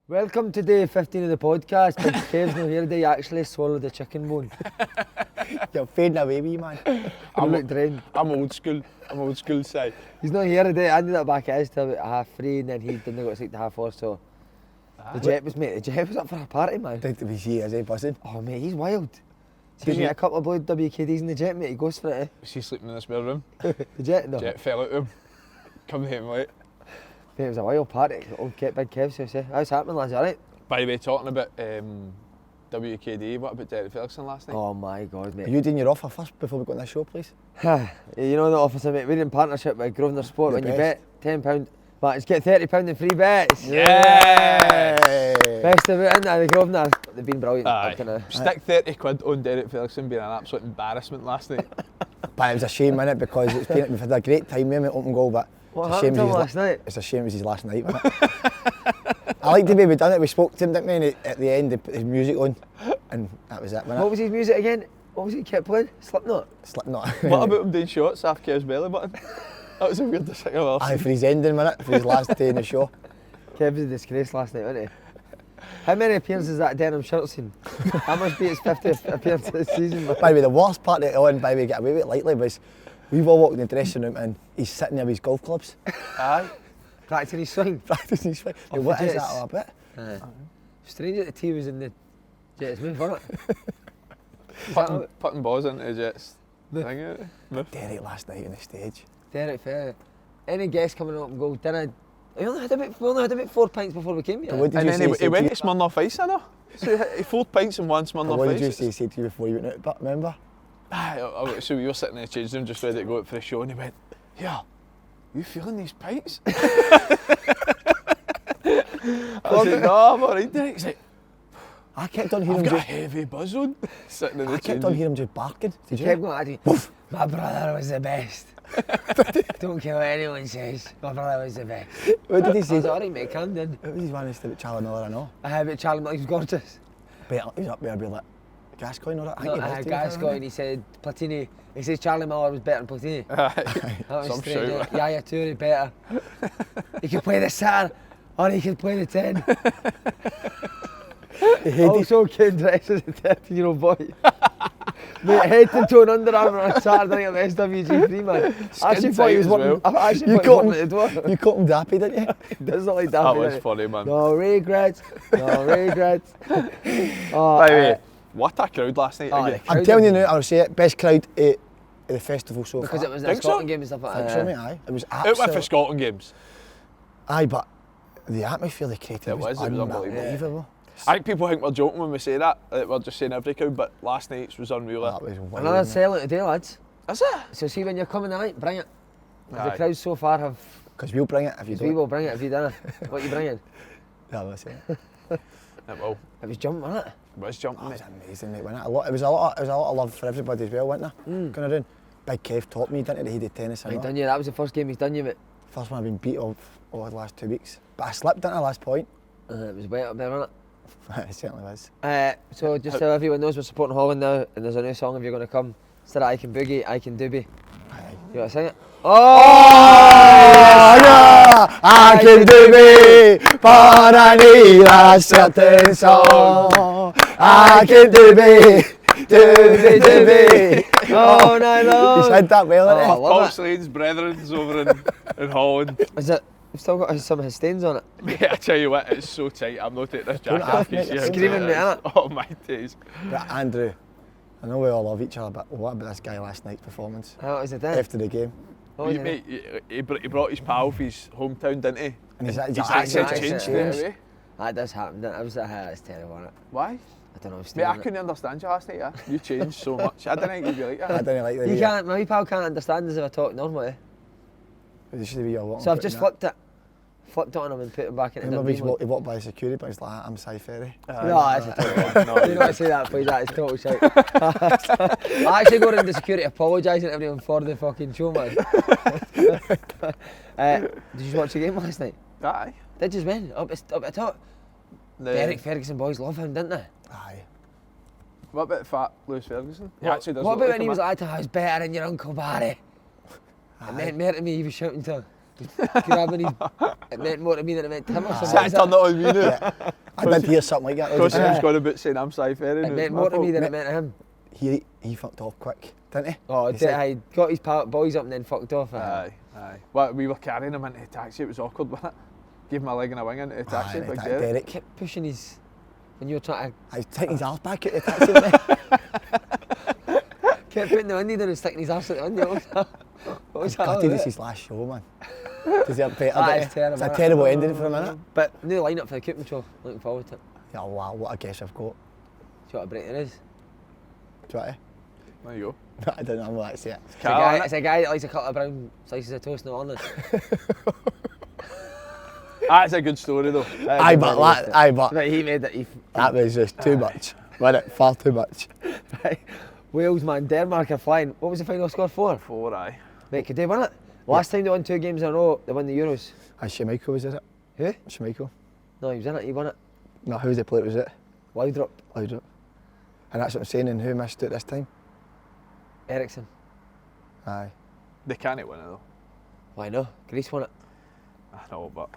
Welcome to day 15 of the podcast. Big Kev's not here today. He actually swallowed a chicken bone. You're fading away, wee man. I'm look drained. I'm old school. I'm old school side. He's not here today. I ended up back at his till about 3:30 and then he didn't go to sleep till 4:30. So the jet was up for a party, man. Did we see is he buzzing? Oh mate, he's wild. See, you get a couple of blood WKDs in the jet, mate. He goes for it. Was he sleeping in the spare room? The jet, no. Jet fell out of him. Come home late. Mate, it was a wild party. Old Big Kev's house. How's happening, lads? You alright? By the way, talking about WKD, what about Derek Ferguson last night? Oh my God, mate. Are you doing your offer first before we go on this show, please? You know the officer, mate. We're in partnership with Grosvenor Sport. The When best. you bet £10, but it's get £30 in free bets. Yes! Best of it, isn't it? The Grosvenor, they've been brilliant. Aye. Up to now. Stick 30 quid on Derek Ferguson being an absolute embarrassment last night. But it was a shame, innit, because we've had a great time with him at open goal, but What it's a shame happened to him it was last night? It's a shame it was his last night, wasn't it? I liked the way we done it. We spoke to him, didn't we? And at the end, they put his music on, and that was it, wasn't What it? was his music again? What was he kept playing? Slipknot? Slipknot. What about him doing shots off Kev's belly button? That was the weirdest thing I've ever Aye, seen. for his ending, wasn't it? For his last day in the show. Kev was a disgrace last night, wasn't he? How many appearances has that denim shirt seen? That must be his 50th appearance of the season. Man. By the way, the worst part of it all, and by the way, get away with it lightly, was we've all walked in the dressing room and he's sitting there with his golf clubs. Aye. Practicing his swing. Practicing his swing. Off What the is Jets. that all about? Strange that the T was in the Jets move, wasn't it? Putting balls into the Jets. The- Thing, isn't it? Derek last night on the stage. Derek Fair. Any guests coming up and go, didn't I? We only had about 4 pints before we came here. What did And you then say? he said went to to Smirnoff Ice, I know. So he 4 pints and one Smirnoff What did you Ice. say he said to you before you went out, but remember? Aye, so we were sitting in the change room just ready to go out for the show and he went, yeah, you feeling these pints? I said, no, I'm alright. He's like, I kept on hearing I've him got a just, heavy buzz on. Sitting in the I change kept on room. hearing him just barking. Did He you? kept going at me. My brother was the best. Don't care what anyone says. My brother was the best. What did he I say? was alright, mate, calm down. What was his one about Charlie Miller, I know. But Charlie Miller, he was gorgeous. But he was up there with like Gascoigne or that. I No, think he was too, Gascoigne, he said Platini. He says Charlie Miller was better than Platini. Aye. That was Some strange. shout. Yaya Toure better. He could play the center or he could play the 10. He hated Also, Ken Dress as a 13-year-old boy. Mate, head to toe and Under Armour on Saturday night at SWG3, man. I actually thought he was tight as working, well. I actually You thought he was caught working at the door. You caught him dappy, didn't you? He does look like That that. was funny, man. No regrets, no regrets. Oh, By the way, what a crowd last night. Oh, again. the I'm crowd telling you was- now, I'll say it, best crowd at the festival so because far. it was the Think so? Scotland game and stuff like I think that. so, mate, aye. It was Out with for absolutely... Scotland games. Aye, but the atmosphere they created It was unbelievable. unbelievable. I think people think we're joking when we say that. We're just saying every crowd, but last night's was unreal. That was wild, Another mate. sellout today, lads. Is it? So see when you're coming tonight, bring it. 'Cause the Aye. crowds so far have. Because we'll bring it if you We don't. will bring it if you don't. What you bringing? Yeah, that's it. It will. It was jumping, wasn't it? It was jumping, That mate. was amazing, mate. Wasn't it? It was a lot of love for everybody as well, wasn't there? Going around. Big Kev taught me, didn't he? He did tennis and He all. done you. That was the first game he's done you, mate. First one I've been beat of over the last 2 weeks. But I slipped into the last point. It was wet up there, wasn't It certainly was. it? So just so everyone knows, we're supporting Holland now, and there's a new song if you're going to come. Instead of I Can Boogie, I Can Doobie. Aye. You want to sing it? Oh, yeah, I can do me, but I need a certain song. I can do me, do me. Oh, no, no. He said that well, Oh, didn't I he? love Paul it. Slade's brethren's over in Holland. Is it? We've still got some of his stains on it. Mate, I tell you what, it's so tight. I'm not taking this Don't jacket off. laugh, You mate. see how Screaming tight me, it is. innit? Oh my days. But Andrew, I know we all love each other, but what about this guy last night's performance? How was it then? After the game. What was You, it? mate, he brought his pal from his hometown, didn't he? And his His accent accent accent changed changed. straight away. That does happen. That was that's terrible, wasn't it? Why? I don't know. Mate, I couldn't understand you last night, yeah. You changed so much. I didn't think you'd be like I that. didn't like the You way can't. My wee pal can't understand us if I talk normally. it should be your walking So I've foot just and that. flipped it on him and put him back into Remember the he walked by the security, but he's like, I'm Cy Ferry. No, that's a total. No, Do not say that, please. That is total shit. I actually got into security apologising to everyone for the fucking show, man. Did you watch the game last night? Aye. Did you win? Up at the top. The- Derek Ferguson boys love him, didn't they? Aye. What about fat Lewis Ferguson? He What, actually does what look about like when he him, was man. like, I was better than your Uncle Barry? It meant more to me, he was shouting to him. grabbing his... It meant more to me than it meant to him or something. Sat turned it on me now. Yeah. I did hear something like that. Because Sam's gone about saying I'm Cypher. It meant more to me than it meant to him. He fucked off quick, didn't he? Oh, I got his boys up and then fucked off. Aye. Well, we were carrying him into the taxi, it was awkward, wasn't it? Gave him a leg and a wing into the taxi, big Derek. Derek. Kept pushing his... When you were trying to... I was taking his arse back at the taxi. Wasn't Kept putting the window down and sticking his arse at the window. What was he? that all Gutted about? it's his last show, man. Does he have better? That It's is terrible. a terrible ending for a minute. But new lineup for the Cooper show. Looking forward to it. Yeah, wow, what a guess I've got. Do you want to break there is? Do you want There you go. to? I don't know, I'm like, see it. It's a guy that likes a couple of brown slices of toast in the morning. That's a good story though. Aye, but Right, he made it. that was just too much. Wasn't it? Far too much. Right. Wales, man, Denmark are flying. What was the final score for? 4, aye. Mate, could they win it? Last time they won 2 games in a row, they won the Euros. And Schmeichel was it? Who? Schmeichel. No, he was in it, he won it. No, who was the player was it? Laudrup, Laudrup. And that's what I'm saying, and who missed it this time? Ericsson. Aye. They can't win it though. Why no? Greece won it. I know, but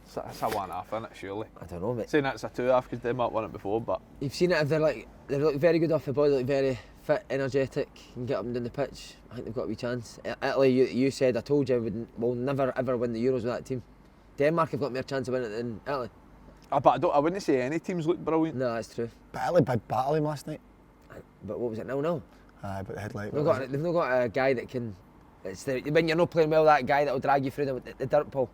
it's a 1-half, isn't it, surely? I don't know, mate. Saying that's a 2-half because Denmark won it before, but You've seen it if they look very good off the ball, they look very fit, energetic, can get up and down the pitch. I think they've got a wee chance. Italy, you said, I told you, will never ever win the Euros with that team. Denmark have got more chance of winning it than Italy. but I wouldn't say any teams look brilliant. No, that's true. But Italy big battle him last night. But what was it, 0-0? Aye, but the headlight. They've not got a guy that can... when you're not playing well, that guy that will drag you through the dirt pool.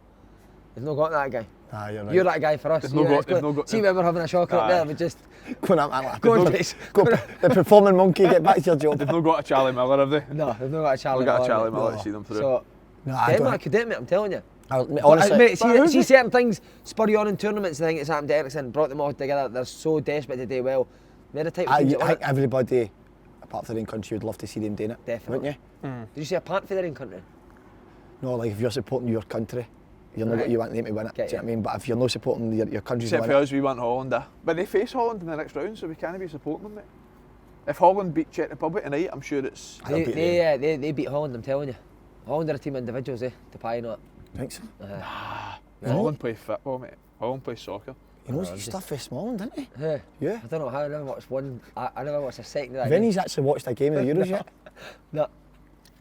They've not got that guy. Aye, you're right. You're that guy for us. They've not got- See when we're having a shocker up there, we just... Going up, like, Go on, please. the performing monkey, get back to your job. They've not got a Charlie Miller, have they? No, they've not got a Charlie They've got a Miller, Charlie mate. Miller No. to see them through. So, No, I Denmark don't. could do it, mate, I'm telling you. Honestly, Mate, see certain things spur you on in tournaments. I think it's happened to Ericsson, brought them all together. They're so desperate to do well. They're the type of teams that win think it. everybody, apart from their own country, would love to see them doing it. Definitely. Wouldn't Did you see a part for their own country? you? No, like if you're supporting your country, you're not Right. what you want them to win it. Get Do you know you. what I mean? But if you're not supporting your country's Except win for it, us, we want Holland. But they face Holland in the next round, so we can't be supporting them, mate. If Holland beat Czech Republic tonight, I'm sure it's... They'll beat them. They beat Holland, I'm telling you. Holland are a team of individuals, to pie not. I think so. Holland play football, mate. Holland play soccer. He knows his stuff for Smalling, didn't he? Yeah. I don't know how, I never watched one, I never watched a second of that. Vinny's actually watched a game of the Euros yet. No.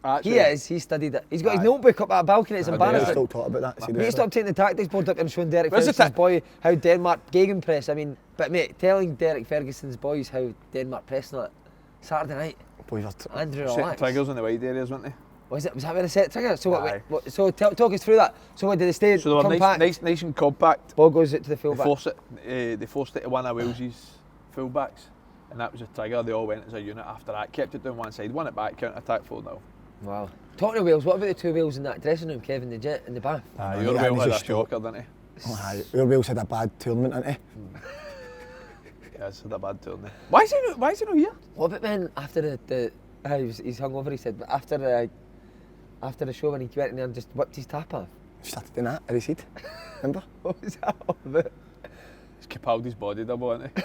Actually, He studied it. He's got his Aye. notebook up at a balcony, it's I do. We'll embarrassing. still talk about that. See, Mate, that. stop taking the tactics board up and showing Derek Where's the Ferguson's boy how Denmark gegenpress. I mean, but mate, telling Derek Ferguson's boys how Denmark pressing it Saturday night. Boys are Andrew, set relax. triggers in the wide areas, weren't they? Was that where they set trigger? So Aye. so talk us through that. So what did they stay So they were compact? nice and compact. Ball goes out to the They fullback. forced it to one of Wales's fullbacks, and that was a trigger. They all went as a unit after that. Kept it down one side, won it back, counter attack 4-0. Wow. Talking of Wales, what about the two Wales in that dressing room, Kevin, the Jet and the Bath? Aye, Your yeah, Wales he's had a just stopped. shocker, didn't he? Oh, aye. Your Wales had a bad tournament, didn't he? Yeah, it's had a bad tournament. Why is he not here? What about then after he's hungover, he said, but after the show when he went in there and just whipped his tap off? Started doing that at his head. Remember? What was that all about? It's Capaldi's body double, isn't he?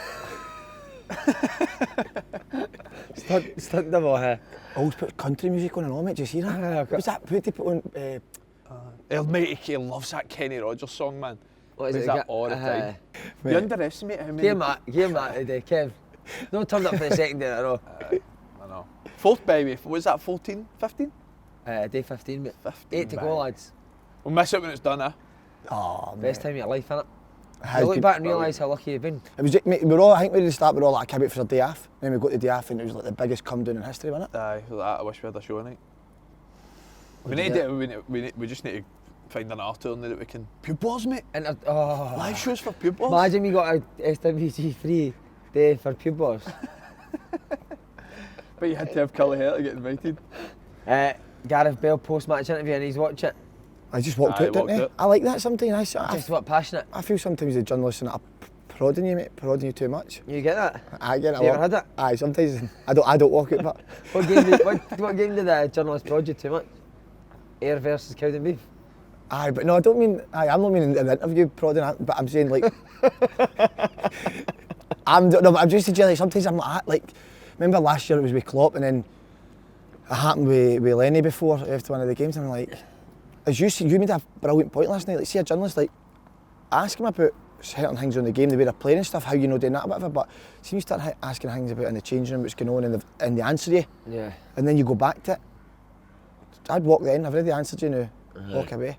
Stunt double, huh? Always put country music on and all, mate. Do you see that? Aye, What was that? Who did they put on? Mate, he loves that Kenny Rogers song, man. What is Plays it? that all the time. You underestimate how many... Give him that today, Kev. No turned up for the second day in a row. I know. Fourth baby, was that 14, 15? Day 15, mate. 15, 8 to go, lads. We'll miss it when it's done, eh? Oh, Best time of your life, innit? Has You look been- back and realise how lucky you've been. It was, mate, we were all, I think we did start with all like, I can't wait for a day off. And then we got the day off and it was like the biggest come down in history, wasn't it? Aye, so that, I wish we had a show night. We did need you to, we just need to find an art tournament that we can... Pube Wars, mate. And Live shows for Pube Wars. imagine we got a SWG free day for Pube Wars. But you had to have curly hair to get invited. Gareth Bale post-match interview and he's watched it. I just walked Aye, out, didn't walked I? out. I like that sometimes. Just what, passionate. I feel sometimes the journalists are prodding you, mate, prodding you too much. You get that? I get it. You ever had it? Aye, sometimes I don't walk out, but What game did the journalist prod you too much? Air versus Cowden Beef. aye, but no, I don't mean. Aye, I'm not meaning in the interview prodding, but I'm saying like. But I'm just saying like sometimes I'm like, remember last year it was with Klopp and then it happened with Lenny before after one of the games and I'm like, as you made a brilliant point last night. Like, see a journalist, like, ask him about certain things on the game, the way they're playing and stuff, how you know doing that or whatever. But see, you start asking things about in the changing room, what's going on, and they answer you. Yeah. And then you go back to it. I'd walk then. I've already answered you now. Walk away.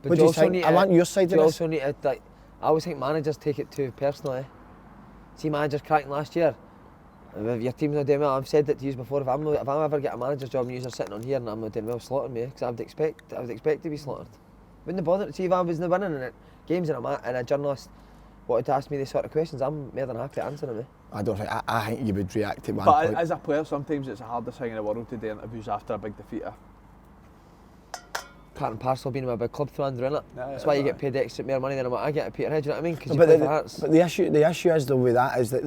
But What do you think? I want your side of you this. also need to, like, I always think managers take it too personally. See managers cracking last year. If your team's not doing well, I've said it to you before. If I ever get a manager's job and you're sitting on here and I'm not doing well, slaughter me, because I would expect to be slaughtered. Wouldn't bother. See, if I was not winning in it, games and a journalist wanted to ask me these sort of questions, I'm more than happy to answer them. Eh? I don't think. I think you would react to one But point. as a player, sometimes it's the hardest thing in the world to do interviews after a big defeat. Part and parcel being a big club founder, innit? Yeah, That's why you right. get paid extra more money than what I get at Peterhead. Do you know what I mean? Because No, you play for Hearts. but the issue is though with that is that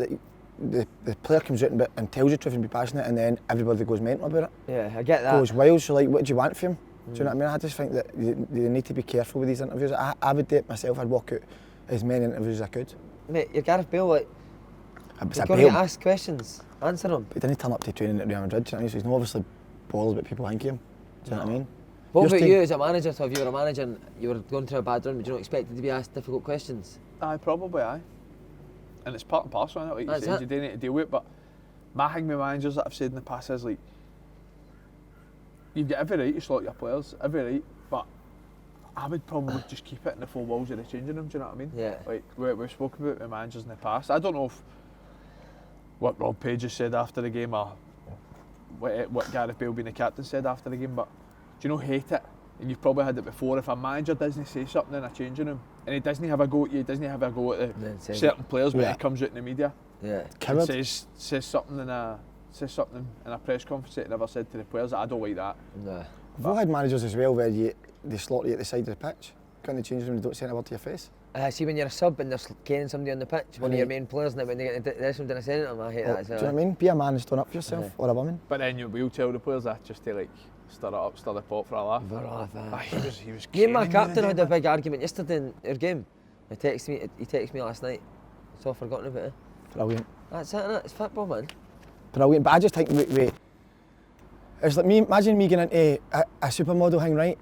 the player comes out and tells you the truth and be passionate, and then everybody goes mental about it. Yeah, I get that. Goes wild. So like, what do you want from him? Do you know what I mean? I just think that you need to be careful with these interviews. I would do it myself. I'd walk out as many interviews as I could. Mate, you're Gareth Bale, like, It's you're a going to Bale. get asked questions, answer them. But he didn't turn up to training at Real Madrid. Do you know what I mean? So he's not obviously balls what people think of him. Do you know what I mean? What You're about still- you as a manager? So if you were a manager and you were going through a bad run, would you not expect to be asked difficult questions? Aye, probably aye. And it's part and parcel of it, like you That's said, it. you do need to deal with it. But my thing with managers that I've said in the past is like, you've got every right to slot your players, every right, but I would probably just keep it in the four walls of the changing room, do you know what I mean? Yeah. Like, we've spoken about the managers in the past. I don't know if what Rob Page has said after the game or what Gareth Bale being the captain said after the game, but do you know, hate it? And you've probably had it before. If a manager doesn't say something in a changing room and he doesn't have a go at you, he doesn't have a go at Then say certain players when Yeah. he comes out in the media Yeah. and Coward. says something in a press conference that he never said to the players. I don't like that. Nah. We've all had managers as well where they slaughter you at the side of the pitch. Go in the changing room and don't say a word to your face. See, when you're a sub and they're caning somebody on the pitch, one of your main players, and then when they get the rest of them to say anything, I hate that as Do you well. know what I mean? Be a man and stand up for yourself, Yeah. or a woman. But then you will tell the players that just to like stir it up, stir the pot for a laugh. For a laugh, aye. Aye, he was Me and my caning captain the had day, a big argument yesterday in our game. He texted me last night. It's all forgotten about it. Brilliant. That's it, innit? It's football, man. Brilliant. But I just think it's like me. Imagine me getting into a supermodel thing, right?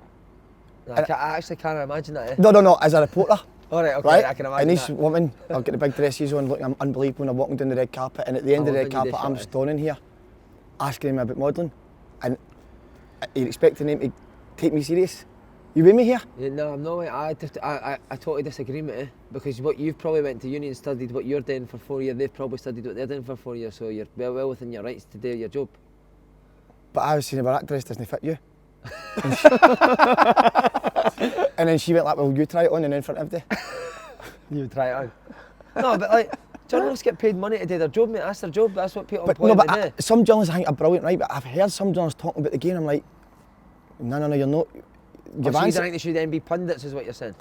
No, I actually can't imagine that, eh? No, as a reporter. Alright, okay, Right? I can And imagine these that. women, I've got the big dresses on, looking unbelievable when I'm walking down the red carpet, and at the end of the love red when you do carpet, I'm shit, eh? standing here, asking him about modelling, and you're expecting him to take me serious. You with me here? Yeah, no, I'm not. I totally disagree with it, because what you've probably went to uni and studied what you're doing for 4 years, they've probably studied what they're doing for 4 years, so you're well within your rights to do your job. But I was saying about that dress doesn't fit you. And then she went like, well, you try it on and in front of everybody. You try it on. No, but like, journalists get paid money to do their job, mate. That's their job. That's what people But employ no, them but to do. some journalists I think are brilliant, right? But I've heard some journalists talking about the game, I'm like, no, you're not. So You've you don't answered. think they should then be pundits, is what you're saying?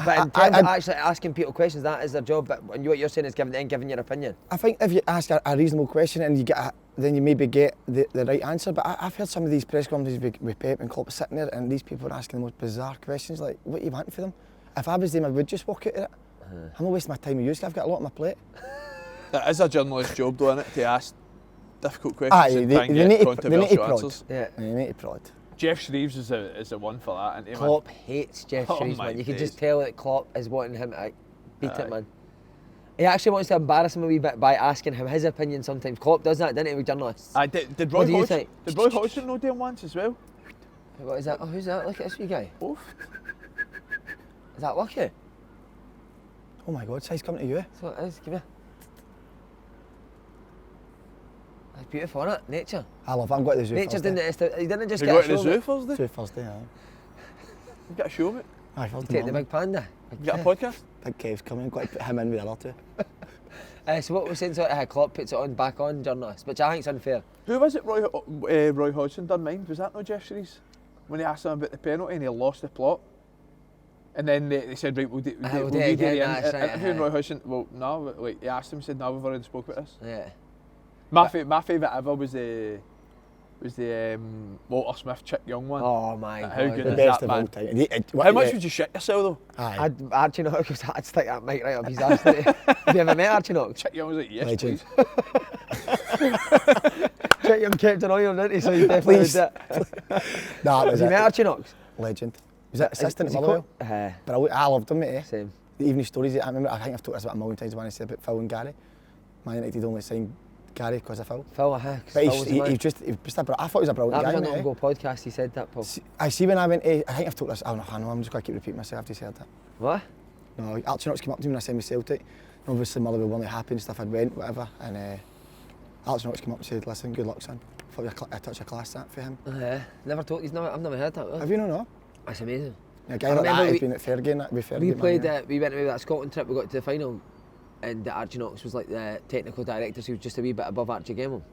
But I- in terms of I- actually asking people questions, that is their job. But what you're saying is giving your opinion. I think if you ask a reasonable question and you get then you maybe get the right answer. But I've heard some of these press conferences with Pep and Klopp sitting there, and these people are asking the most bizarre questions, like, what do you want for them? If I was them, I would just walk out of it. I'm not wasting my time with you, I've got a lot on my plate. It is a journalist's job, though, isn't it, to ask difficult questions Aye, and they, try and they, get need to, they need controversial to prod. answers. Yeah. They need to prod. Jeff Shreves is the one for that, isn't he, man? Klopp hates Jeff Oh Shreves, my man. You can days. just tell that Klopp is wanting him to beat Aye. it, man. He actually wants to embarrass him a wee bit by asking him his opinion sometimes. Klopp does that, doesn't he, with journalists? Aye, did What Roy do you Hodgson, think? did Roy Hodgson know him once as well? What is that? Oh, who's that? Look at this wee guy. Both. Is that Lucky? Oh my God, size coming to you. That's what it is. Give me. That's beautiful, isn't it? Nature. I love it. I'm going to the zoo Nature didn't. He didn't just You get go a to the show. zoo mate. Thursday? Zoo Thursday, aye. You got a show, mate? Aye, Thursday Take the morning. big panda. You got a podcast? Big Kev's coming, got to put him in with the other two. So what we're saying, so how Klopp puts it back on journalists, which I think is unfair. Who was it Roy Hodgson done mine? Was that not Jeff Shreves? When he asked him about the penalty and he lost the plot? And then they said, right, we'll do We'll do the it again, interview. that's right, And aye. Roy Hodgson, well, no, like, he asked him, said, no, we've already spoke about this. Yeah. My favourite ever was the Walter Smith Chick Young one. Oh my How God. good The is best that, of man? all time. How much would you shit yourself though? Aye, Archie Knox, I'd stick that mic right up his ass. Have you ever met Archie Knox? Chick Young was like, yes, Legend. please. Check him Captain Oil, didn't he? So he definitely Please. did it. That was Have you met it. Archie Knox? Legend. Was it assistant Is at he Motherwell? Brilliant. I loved him, mate. Eh? Same. Even his stories, I remember, I think I've talked this about a million times when I said about Phil and Gary. Man United only signed Gary because of Phil. Phil, But he was just I thought he was a brilliant guy. That was mate, on the Go podcast, he said that, Paul. I see when I went to, I think I've told this, I know, I'm just going to keep repeating myself after you said that. What? No, Archie Knox came up to me when I signed with Celtic. Obviously Motherwell weren't happy and stuff, I'd went, whatever, and Archie Knox came up and said, listen, good luck son. Thought you a touch of class that for him. Never told, I've never heard that. Have you no? That's amazing. A guy like that has been at Fairgate, we played, we went away with that Scotland trip, we got to the final, and Archie Knox was like the technical director, so he was just a wee bit above Archie Gamble.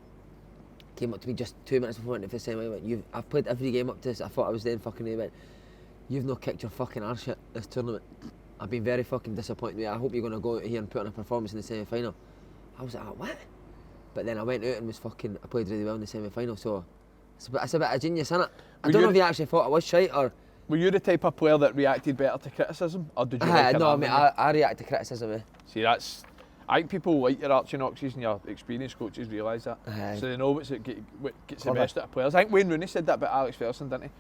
Came up to me just 2 minutes before we went to the first time. I went, I've played every game up to this. I thought I was then fucking. He went, you've not kicked your fucking arse yet this tournament. I've been very fucking disappointed with you. I hope you're going to go out here and put on a performance in the semi-final. I was like, oh, what? But then I went out and was fucking. I played really well in the semi-final, so it's a bit of genius, isn't it? I don't know if you actually thought I was shite or. Were you the type of player that reacted better to criticism, or did you? No, mate. I react to criticism. See, that's. I think people like your Archie Knoxes and your experienced coaches realise that. So they know what gets the best out of players. I think Wayne Rooney said that about Alex Ferguson, didn't he?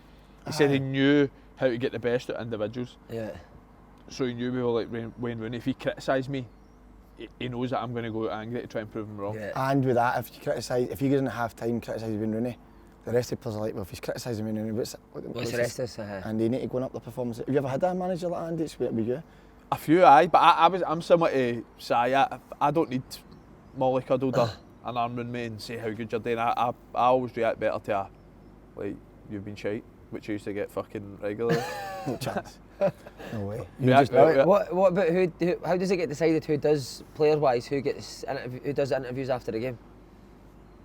He said he knew how to get the best out of individuals. Yeah. So he knew people like Wayne Rooney. If he criticised me, he knows that I'm going to go out angry to try and prove him wrong. Yeah. And with that, if you didn't have time criticising Wayne Rooney, the rest of the players are like, well, if he's criticising Wayne Rooney, what's the rest of us? And they need to go up the performance. Have you ever had a manager like Andy? It's with you? A few, aye, but I'm similar to Si. I don't need Molly cuddled or an arm around me and say how good you're doing. I always react better to like, you've been shite, which I used to get fucking regularly. No chance. No way. What about who? How does it get decided who does player-wise? Who does the interviews after the game?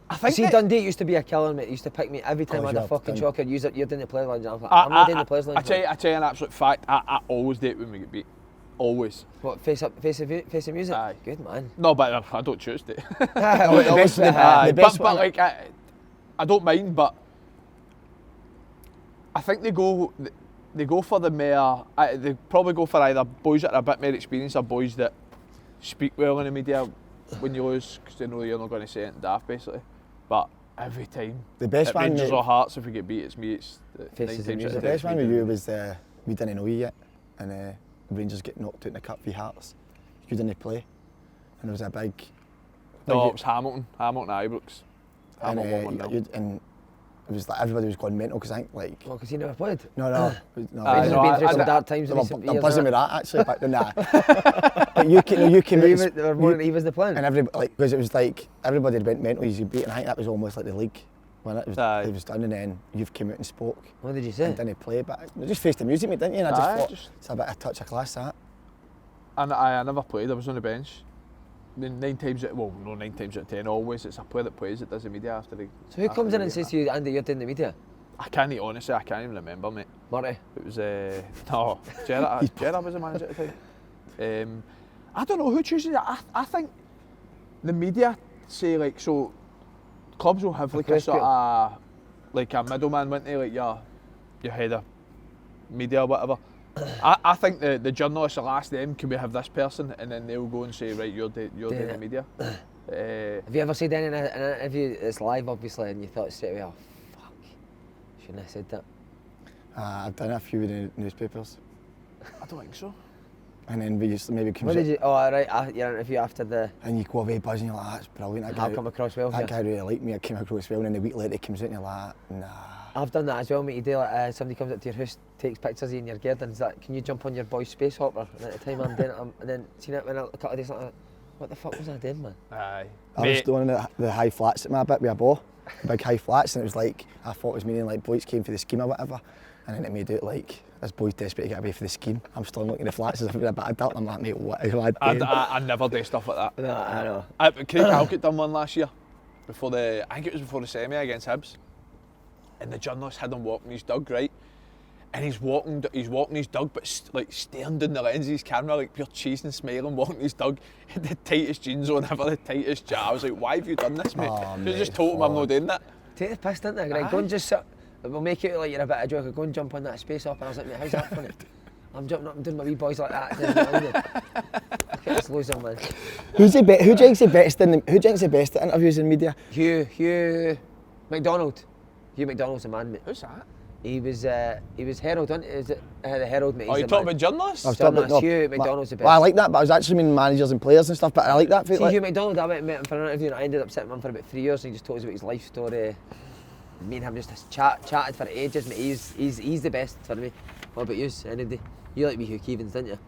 I think. See, Dundee used to be a killer, mate. He used to pick me every time I had a fucking shocker. You're doing the players' lounge. I'm like, I'm not doing the players' lounge. I tell you an absolute fact. I always do it when we get beat. Always. What, face of music? Aye. Good man. No, but I don't choose to. But like I don't mind, but I think they go for the more. They probably go for either boys that are a bit more experienced or boys that speak well in the media when you lose, because they know you're not going to say anything daft, basically. But every time, the best one, Rangers or Hearts, if we get beat, it's me. It's the best one with you was we didn't know you yet, and Rangers get knocked out in the cup v Hearts. You didn't play, and it was a big. No, it was Hamilton Ibrox. And it was like everybody was going mental because I think like. Well, because he never played. No. Rangers have been through some dark times in recent years. I'm buzzing with that actually, but nah. But you came out. He was the plan. And everybody, like, because it was like everybody went mental. You beat, and I think that was almost like the league when it was done. And then you came out and spoke. What did you say? And didn't play, but just faced the music, mate, didn't you? And I just thought it's a bit of a touch of class that. And I never played. I was on the bench. I mean, 9 times out of 10, always it's a player that plays that does the media after the. So who comes in and says to you, Andy, you're doing the media? I can't even remember, mate. Murray? It was no, Gerrard was the manager at the time. I don't know who chooses it. I think the media say like, so clubs will have like a sort of like a middleman, wouldn't they? Like your head of media or whatever. I think the journalists will ask them, can we have this person, and then they'll go and say, right, you're doing the media. Have you ever said anything in an interview that's live, obviously, and you thought straight away, oh fuck, shouldn't have said that? I've done a few in the newspapers. I don't think so. And then we used to maybe come. What did you? Oh right, your interview after the. And you go away buzzing, you're like, that's brilliant. I've come across well. That guy really liked me. I came across well, and then the week later he comes out and you're like, nah. I've done that as well, mate. You do like somebody comes up to your house, takes pictures of you in your garden. Is that, can you jump on your boy's space hopper? And at the time I'm doing it, and then seen it when a couple of days like that. What the fuck was I doing, man? Aye. I was doing the high flats at my bit with a ball, big high flats, and it was like I thought it was meaning like boys came for the scheme or whatever, and then it made it like this boy's desperate to get away for the scheme. I'm still looking at the flats as if I'm a bit of dirt. I'm like, mate, what am I doing? I never do stuff like that. No, I know. Craig Halkett done one last year I think it was before the semi against Hibs. And the journalist had him walking his dog, right? And he's walking his dog, but staring down the lens of his camera, like pure cheesing and smiling, walking his dog in the tightest jeans on ever, the tightest jacket. I was like, why have you done this, mate? You just told him I'm not doing that. Take the piss, didn't they? Right, go and just sit. We'll make it like you're a bit of a joker. Go and jump on that space up. And I was like, mate, how's that funny? I'm jumping up and doing my wee boys like that. Okay, let's lose them, man. Who do you think's the best at interviews in media? Hugh McDonald. Hugh McDonald's a man, mate. Who's that? He was Herald, wasn't he? Is it the Herald? Mate, Oh, you talking about journalists? I was talking about- Journalists. no, Hugh McDonald's the best. Well, I like that, but I was actually meaning managers and players and stuff. But I like that. See, Like, Hugh McDonald, I went and met him for an interview and I ended up sitting with him for about 3 years and he just told us about his life story. Me and him just chatted for ages, mate. He's the best for me. What about you, anybody? You like me Hugh Keevins, didn't you?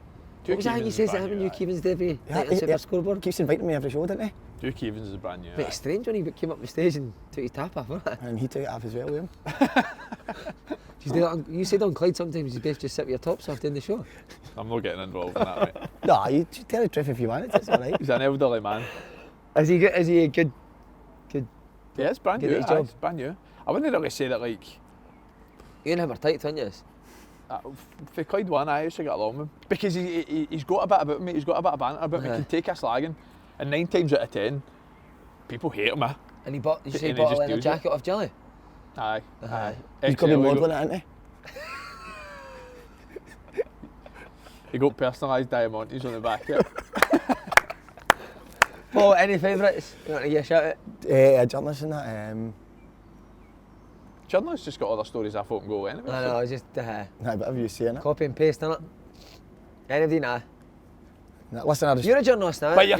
Hugh What was that Keevins you is says that brand him and new, Hugh Keevins did every night on he Super Scoreboard? keeps inviting me every show, doesn't he? Hugh Keevins is brand new. Mate, it's strange when he came up the stage and took his tap off, wasn't it? And he took it off as well with him. You said on Clyde sometimes you best just sit with your tops off doing the show. I'm not getting involved in that, mate. No, you tell the truth if you want it. It's all right. He's an elderly man. Is he good? Is he a good? Yeah, it's brand Good new. at his aye, job. It's brand new. I wouldn't really say that like. You and him are tight, aren't you? For Clyde one, I used to get along with him because he's got a bit about me. He's got a bit of banter about me. He Uh-huh. can take a slagging, and 9 times out of 10, people hate him. And he bought. Did you say he And he bought a just leather used it. jacket off Jelly? Aye, Uh-huh. aye. He's got to be XL, modelling it, hasn't he? He got personalised diamantes on the back here. Paul, any favourites? You want to give a shout out? A journalist and that. Journalists just got other stories I thought go anyway. I so- know, it's just Nah, but have you seen it? copy and paste, innit? Anybody nah? Nah, listen, I just. You're a journalist now. But You're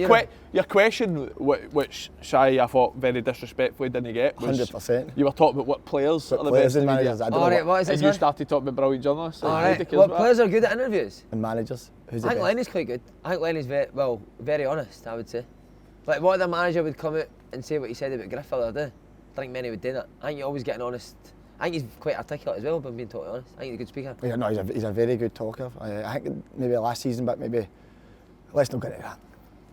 your question, which Shai I thought very disrespectfully didn't get, was 100%. you were talking about what players But are the players best and in media. managers, I don't All know right, what is And this you one? started talking about brilliant journalists. All Like, right. who cares What about players are good at interviews? And managers. Who's I the think best? Lenny's quite good. I think Lenny's very honest, I would say. Like what other manager would come out and say what he said about Griff the other day? I think many would do that. I think you always get an honest. I think he's quite articulate as well, but I'm being totally honest. I think he's a good speaker. Yeah, no, he's a very good talker. I think maybe last season, but maybe let's not get into that.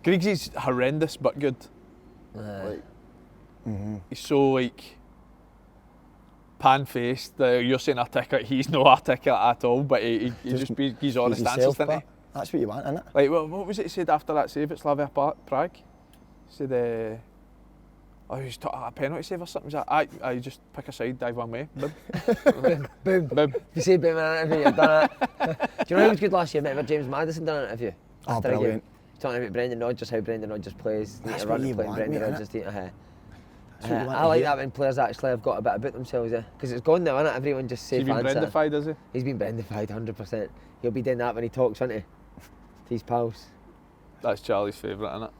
Griggs horrendous but good. Like, he's so like pan-faced. You're saying articulate, he's no articulate at all, but he's honest He's answers, yourself, didn't he? but that's what you want, isn't it? Like, what was it he said after that save at Slavia Prague? He said, he was a penalty save or something. He was like, I just pick a side, dive one way. Boom. Boom. Boom. If you say boom in an interview, you've done it. Do you know who was good last year? Remember James Maddison done an interview? Oh, After a game? brilliant. Talking about Brendan Rodgers, how Brendan Rodgers plays. That's to what run you and play want, Brendan mate, Rodgers. That's what you want I to like hear. that when players actually have got a bit about themselves, because it's gone now, isn't it? Everyone just say He's been fancy. Brendified, is he? He's been Brendified, 100%. He'll be doing that when he talks, won't he? To his pals. That's Charlie's favourite, isn't it?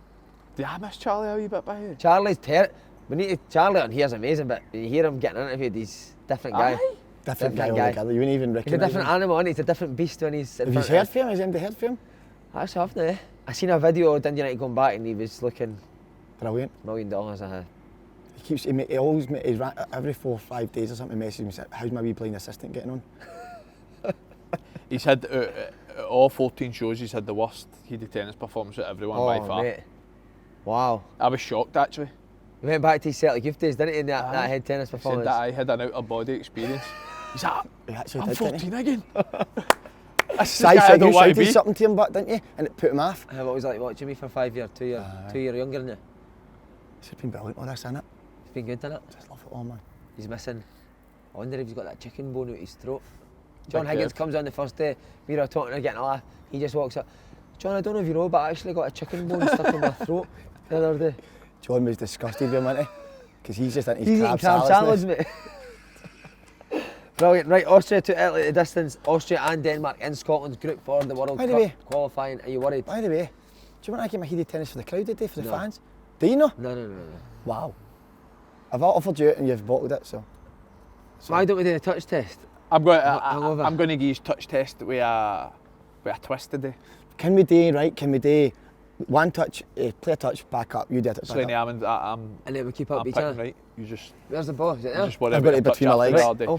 Do I miss Charlie a wee bit by you? Charlie's Charlie on here's amazing, but when you hear him getting interviewed, he's a different guy. Aye. Different guy Different guy. altogether. You wouldn't even He's a recognise different him. animal, and he's a different beast when he's in Have you front of heard from him? Has anybody heard from him? I actually haven't, eh? I seen a video of Dundee United going back and he was looking Brilliant. $1 million. He always, every 4 or 5 days or something, messages me and says, how's my wee playing assistant getting on? He's had, all 14 shows, he's had the worst heated tennis performance of everyone by far. Mate. Wow. I was shocked, actually. He went back to his Celtic youth days, didn't he, in that Aye. head tennis He said performance? that I had an out-of-body experience. He's like, He actually I'm did, didn't he? 14 again. That's the Si guy I said don't you want to shouted be. something to him, but didn't you? And it put him off. What was it like watching me for 5 years, 2 years, Aye. 2 years younger than you? It's been brilliant, all this, isn't it? It's been good, didn't it? Just love it all, man. He's missing. I wonder if he's got that chicken bone out his throat. John Big Higgins Kev. comes on the first day, we were talking and getting a laugh. He just walks up. John, I don't know if you know, but I actually got a chicken bone stuck in my throat the other day. John was disgusted with him, wasn't he? Because he's just into his He's crab eating crab salads. salads, mate. Brilliant. Right, Austria took Italy at the distance. Austria and Denmark in Scotland's group for the World By the Cup way- qualifying. Are you worried? By the way, do you want to give my heated tennis for the crowd today, for the No. fans? Do you know? No. Wow. I've offered you it and you've bottled it, so. Why don't we do a touch test? I'm going Hungover. to give you a touch test with a twist today. Can we do one touch, play a touch, back up, you did it, back Slaney up. Hammond, I'm And then we keep up I'm each picking other. right. You just Where's the ball? Is it there? just worry I've got about it the touch between my after legs. the other day. Oh,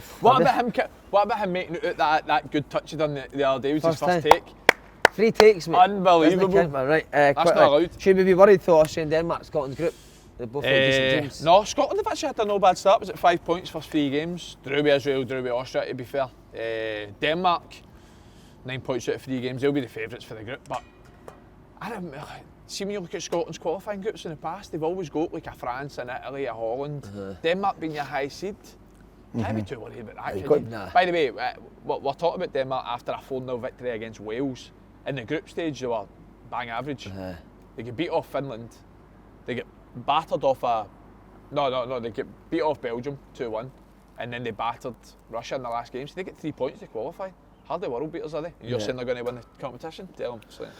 What about him making out that good touch he done the other day was his First first time. take? 3 takes, mate. Unbelievable. Doesn't count, man. Right, That's quickly. not allowed. Should we be worried though, Austria and Denmark, Scotland's group? They're both like decent teams. No, Scotland have actually had a no bad start. Was it 5 points for 3 games? Drew with Israel, drew with Austria, to be fair. Denmark, 9 points out of 3 games. They'll be the favourites for the group. But I don't see when you look at Scotland's qualifying groups in the past, they've always got like a France and Italy, a Holland. Denmark being your high seed. Can't be too worried about that. You've can you? got- Nah. By the way, we're talking about Denmark after a 4-0 victory against Wales. In the group stage, they were bang average. They get beat off Finland. They get battered off they get beat off Belgium 2-1. and then they battered Russia in the last game, so they get 3 points to qualify. Hardly world beaters, are they? And you're saying they're going to win the competition? Tell them. It's like,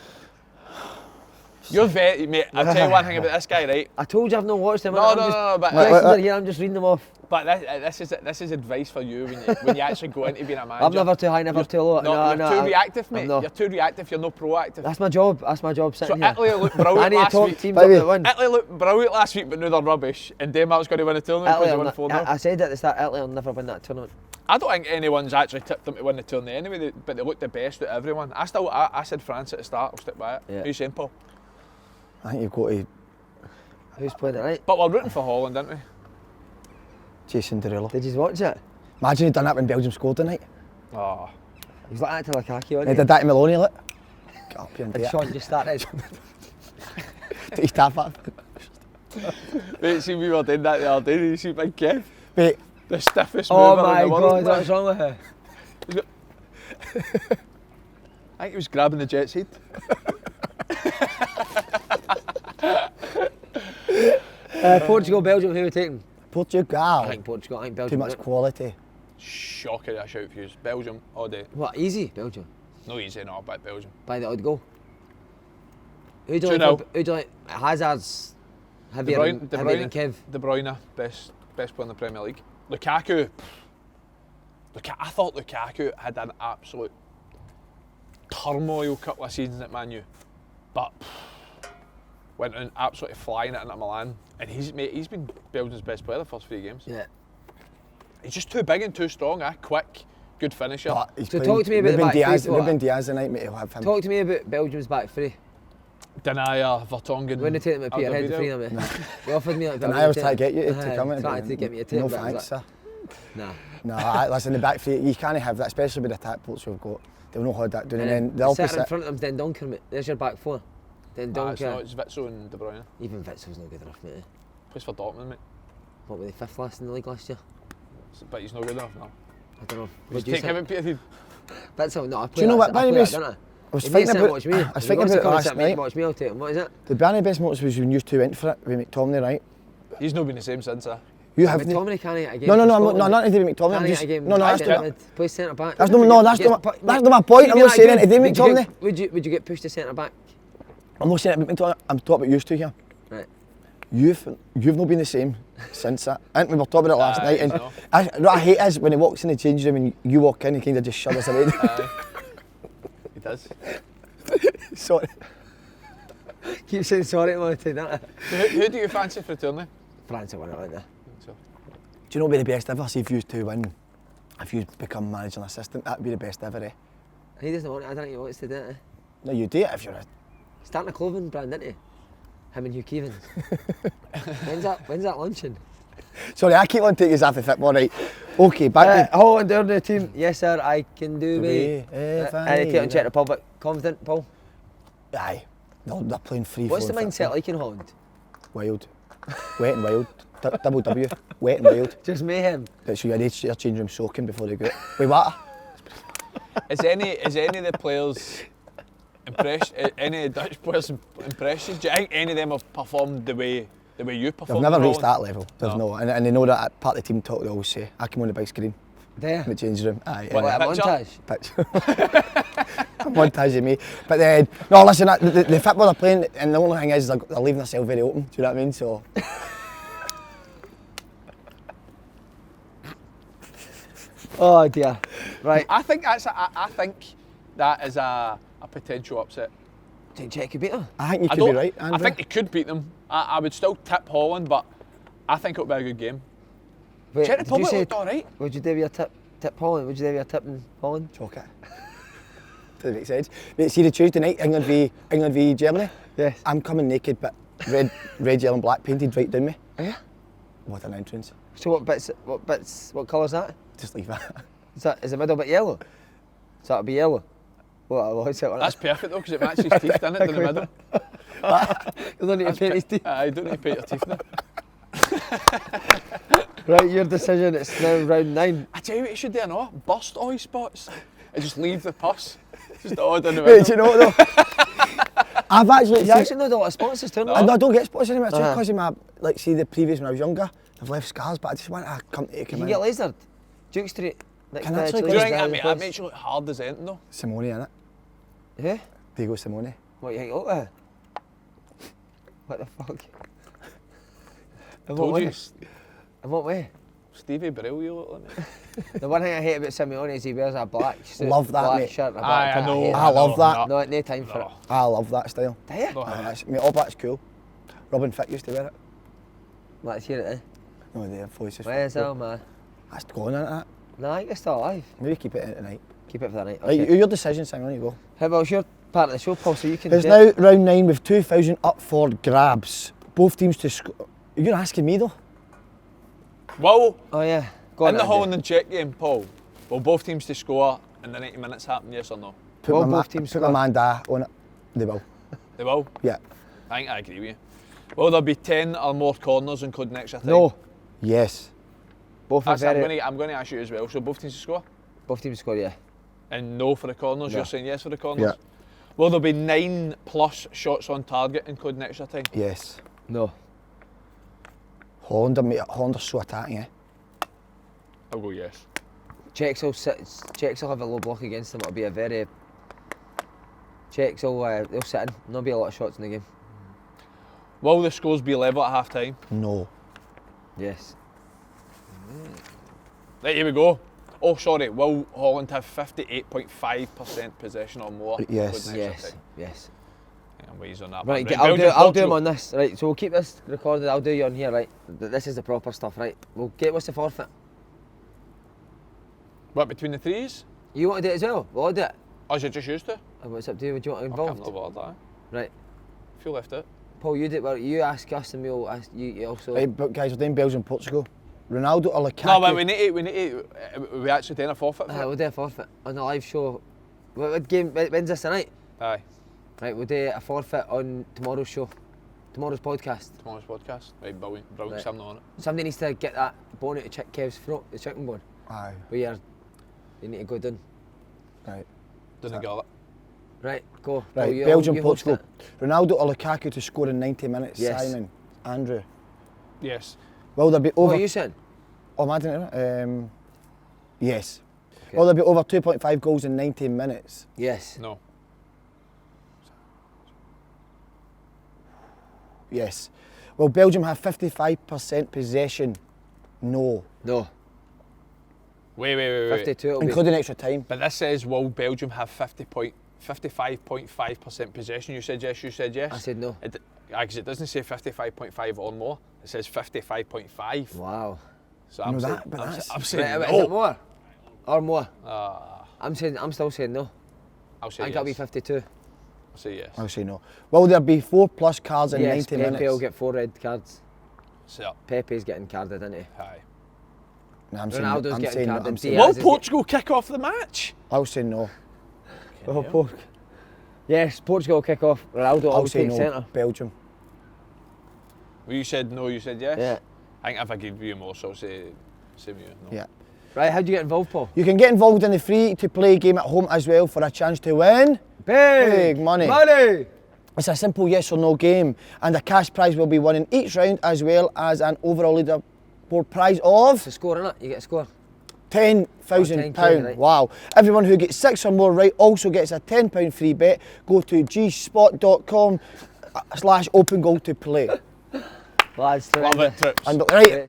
you're very, mate, I'll tell you one thing about this guy, right? I told you I've not watched them. No, but questions are here, I'm just reading them off. But this is advice for you when you actually go into being a manager. I'm never too high, never too low. No, you're too reactive, mate. You're too reactive, you're not proactive. That's my job sitting So here. Italy looked brilliant last week. Teams up that win. Italy looked brilliant last week, but now they're rubbish. And Denmark's going to win the tournament because they won 4-0. I said at the start, Italy will never win that tournament. I don't think anyone's actually tipped them to win the tournament anyway, but they looked the best out of everyone. I said France at the start, I'll stick by it. Yeah. Who you saying, Paul? I think you've got to Who's playing it right? But we're rooting for Holland, aren't we? Jason Derulo. Did you watch it? Imagine he'd done that when Belgium scored tonight. Oh. He's like that to Lukaku, He wasn't did that to Maloney, look. Get up here and do And it. Sean just started. Take his tap up. Mate, see, we were doing that the other day. Did you see Big Kev? Mate, The stiffest Oh mover my in the world. God, what's wrong with her? I think he was grabbing the Jet's head. Portugal, Belgium, who are we taking? Portugal. I think Portugal, I think Belgium. Too much quality. Shocking that shout for you. Belgium all day. What, easy, Belgium? No easy, no, but Belgium. By the odd goal. Who do you 2-0. like? Who do you like? Hazard's heavier than Kev. De Bruyne, best player in the Premier League. Lukaku. I thought Lukaku had an absolute turmoil couple of seasons at Man U, but went on absolutely flying it into Milan, and he's been Belgium's best player the first 3 games. Yeah. He's just too big and too strong, quick, good finisher. But he's So playing talk to me about the Ruben back Diaz, three, what? Ruben Diaz tonight, mate, he'll have him. Talk to me about Belgium's back three. Denier, Vertonghen. When they take them at Peterhead, the three of them. They offered me like And I was trying to get you to come in. Trying to get me to take No but I was thanks, like, sir. Nah. No, listen, the back three, you can't have that, especially with the attack Portugal have got. They'll know how that doing. And then the Sitting in opposite. front of them's Den Donker, mate. There's your back four. Den Donker. It's Witzel and De Bruyne. Even Witzel's not good enough, mate. Plays for Dortmund, mate. What were they, 5th last in the league last year? But he's not good enough now. I don't know. Would you take him at Peterhead? Witzel, no, I play Do you know that, what, I play Barry, that, don't I? I was If thinking you sit and about watch me, I was thinking about it last night. Watch me, I'll take him. What is it? The very best moments was when you two went for it with McTominay, right? He's not been the same since, You have McTominay can't get a game. No, for not Scotland. anything with McTominay. I'm Can't just get a game. no, that's not- not. Play centre back. that's not my point. I'm not saying anything with McTominay. Would you get pushed to centre back? I'm not saying it about McTominay. I'm talking about you two here. Right. You've not been the same since that. I think we were talking about it last night. And no. what I hate is when he walks in the change room and you walk in, he kind of just shudders away. He does. Sorry. Keep saying sorry to me, that. Who do you fancy for the tournament? France will win it, won't they? So, Do you know what would be the best ever? See if you two win. If you become manager and assistant, that'd be the best ever, eh? He doesn't want it, I don't think he wants to do it. No, you do it if you're a... Starting a clothing brand, isn't he? Him and Hugh Keevins. when's that launching? Sorry, I keep on taking us off the football, right? Okay, back to... Holland, they're the team. Yes, sir, I can do me. If I And they take on need Czech it. Republic. Confident, Paul? Aye. They're playing free. What's the flowing mindset football. like in Holland? Wild. Wet and wild. Double W. Wet and wild. Just mayhem. That's your change room soaking before they go out. With water. is any of the players impressed? Any of the Dutch players impressed you? Do you think any of them have performed the way you performed? They've never in reached Holland? that level. They've no. And they know that part of the team talk they always say, I come on the big screen There. in the change room. Aye. What, Like a picture? montage. Pitch. Montage of me. But then, no, listen, the football they're playing, and the only thing is they're leaving themselves very open. Do you know what I mean? So. Oh dear. Right. I think that is a potential upset. Do you think Czech could beat them? I think you I could be don't- right, I Andrew. think they could beat them. I would still tip Holland, but I think it'll be a good game. Wait, Czech did you Republic say, looked alright. would you do your tip Holland? Would you do your tip in Holland? Chalk it. Does it make sense? Mate, see the Tuesday night, England v Germany? Yes. I'm coming naked, but red, yellow and black painted right down me. Oh, yeah? What an entrance. So what colour's that? Just leave that. Is the middle bit yellow? So that'll be yellow. What's it? That's perfect though, because it matches teeth, doesn't it, in the middle? You don't need to paint his teeth. I don't need to paint your teeth now. Right, your decision. It's now round 9. I tell you what you should do, no? Burst all your spots and just leave the pus. Just odd in the Wait, middle. do you know what though? I've actually. You actually know a lot of sponsors too. No. I don't get sponsors anymore. It's just Uh-huh. because of my, like, see the previous when I was younger, I've left scars, but I just want a company to You come can in. get lasered. Duke Street. Next Can to actually Do you Yes, think Chili's, that makes it look hard as anything though? Simone, innit? Yeah? Diego Simone. What you think? Look at what the fuck? In what Told you, way? In what way? Stevie Brill, you look like me. The one thing I hate about Simeone is he wears a black suit, Love that, black mate. shirt, and a Aye, black I tie. know. hate I love that. No, no time for it. I love that style. Do you? No, Mate, all black's cool. Robin Thicke used to wear it. Let's hear it then. No, the voices. Where's that, man? That's gone, isn't it? No, I think it's still alive. Maybe keep it in tonight. Keep it for the night. Right, Okay. your decision, Simon, you go. How about your part of the show, Paul? So you can It's do now round 9 with 2,000 up for grabs. Both teams to score. You're asking me though? Well, Oh yeah. Go on, in the Andy. Holland and Czech game, Paul, will both teams to score in the 90 minutes happen, yes or no? Put Will my both teams put my score? man Da on it. They will. They will? Yeah. I think I agree with you. Will there be 10 or more corners including extra time? No. Yes. Both are That's, I'm very. going to ask you as well. So both teams to score? Both teams score, yeah. And no for the corners? No. You're saying yes for the corners? Yeah. Will there be 9 plus shots on target including extra time? Yes. No. Holland are so attacking, eh? I'll go yes. Czechs will have a low block against them. It'll be a very. Czechs will they'll sit in. There'll be a lot of shots in the game. Will the scores be level at half time? No. Yes. Right, here we go. Oh, sorry. Will Holland have 58.5% possession or more? Yes. including extra Yes. time? Yes. I'm ways on that. Right, one. I'll do Belgium, them Portugal. on this. Right, so we'll keep this recorded. I'll do you on here. Right, this is the proper stuff. Right, we'll get what's the forfeit. What, between the threes? You want to do it as well? We'll all do it. Or is it just used to? What's up to you? Would you want I'm involved? not bothered, aye. Right, If you left it. Paul, you do it. Well, you ask us and we'll ask you also. Right, but guys, we're doing Belgium, Portugal. Ronaldo or Lukaku? No, but we need to, we actually doing a forfeit for We'll do a forfeit on the live show. What game? When's this tonight? it. Aye, Right, we'll do a forfeit on tomorrow's show, tomorrow's podcast. tomorrow's podcast. Right, brilliant, brilliant, Right. something on it. Somebody needs to get that bone out of Kev's throat, the chicken bone. Aye. Where you need to go down. Right. Didn't get it. Right, go. Right, Paul, you Belgium, host Portugal. it. Ronaldo or Lukaku to score in 90 minutes? Yes. Simon, Andrew. Yes. Will there be What over... are you saying? Oh, am I doing it? Yes. Okay. Will there be over 2.5 goals in 90 minutes? Yes. No. Yes. Will Belgium have 55% possession? No. No. Wait. 52 it'll be. Including extra time. But this says, will Belgium have 55.5% possession? You said yes, you said yes. I said no. Because it doesn't say 55.5 or more. It says 55.5. Wow. So I'm No, saying, that- but I'm, that's- I'm saying Right, is no. it more? Or more? Ah, I'm still saying no. I'll I say think it'll be yes. 52. I'll say yes. I'll say no. Will there be 4+ cards in Yes, 90 Pepe minutes? will get 4 red cards. So, Pepe's getting carded, isn't he? aye. No, I'm saying no. Ronaldo's I'm getting saying no. carded. I'm saying Diaz Will is Portugal kick off the match? I'll say no. Oh, Pork. Yes, Portugal will kick off. Ronaldo I'll always say takes no. centre. Belgium. Well, you said no, you said yes? Yeah. I think if I give you more, so I'll say you no. Yeah. Right, how do you get involved, Paul? You can get involved in the free-to-play game at home as well for a chance to win big money. Money! It's a simple yes or no game, and a cash prize will be won in each round, as well as an overall leaderboard prize of It's a score, innit? You get a score. £10,000. 10K, right. Wow. Everyone who gets 6 or more right also gets a £10 free bet. Go to gspot.com/open goal to play. Lads, Love it, Trips. And right,